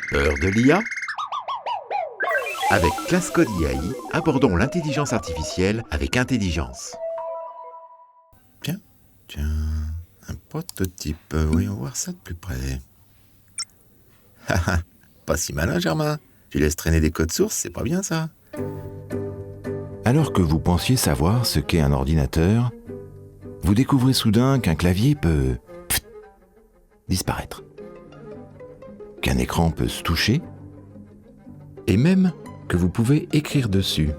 Peur de l'IA? Avec Classe Code AI, abordons l'intelligence artificielle avec intelligence. Tiens, un prototype. Voyons voir ça de plus près. Haha, pas si malin, Germain. Tu laisses traîner des codes sources, c'est pas bien ça. Alors que vous pensiez savoir ce qu'est un ordinateur, vous découvrez soudain qu'un clavier peut disparaître, qu'un écran peut se toucher, et même que vous pouvez écrire dessus.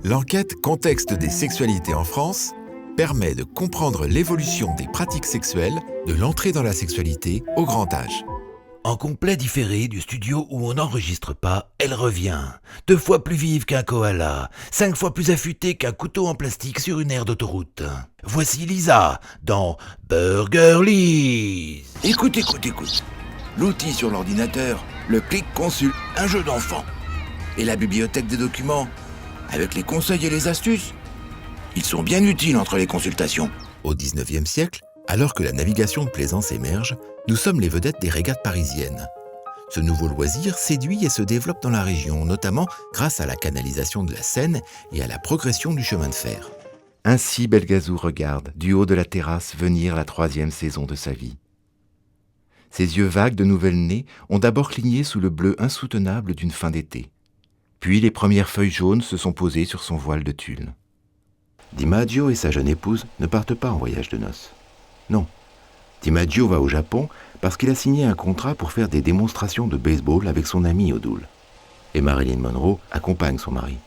L'enquête Contexte des sexualités en France permet de comprendre l'évolution des pratiques sexuelles de l'entrée dans la sexualité au grand âge. En complet différé du studio où on n'enregistre pas, elle revient. 2 fois plus vive qu'un koala, 5 fois plus affûtée qu'un couteau en plastique sur une aire d'autoroute. Voici Lisa dans Burgerly. Écoute. L'outil sur l'ordinateur, le clic consul, un jeu d'enfant. Et la bibliothèque des documents, avec les conseils et les astuces. Ils sont bien utiles entre les consultations. Au XIXe siècle, alors que la navigation de plaisance émerge, nous sommes les vedettes des régates parisiennes. Ce nouveau loisir séduit et se développe dans la région, notamment grâce à la canalisation de la Seine et à la progression du chemin de fer. Ainsi Belgazou regarde, du haut de la terrasse, venir la 3e saison de sa vie. Ses yeux vagues de nouvelle-née ont d'abord cligné sous le bleu insoutenable d'une fin d'été. Puis les premières feuilles jaunes se sont posées sur son voile de tulle. DiMaggio et sa jeune épouse ne partent pas en voyage de noces. Non, DiMaggio va au Japon parce qu'il a signé un contrat pour faire des démonstrations de baseball avec son ami O'Doul. Et Marilyn Monroe accompagne son mari.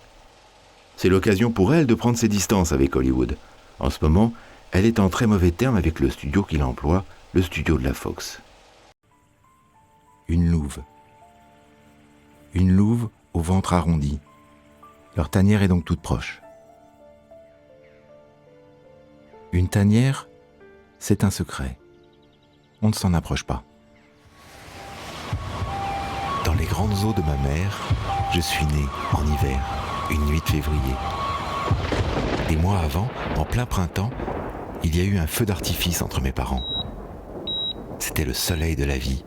C'est l'occasion pour elle de prendre ses distances avec Hollywood. En ce moment, elle est en très mauvais termes avec le studio qu'il emploie, le studio de la Fox. Une louve. Une louve au ventre arrondi. Leur tanière est donc toute proche. Une tanière, c'est un secret. On ne s'en approche pas. Dans les grandes eaux de ma mère, je suis né en hiver, une nuit de février. Des mois avant, en plein printemps, il y a eu un feu d'artifice entre mes parents. C'était le soleil de la vie.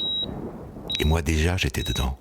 Et moi déjà, j'étais dedans.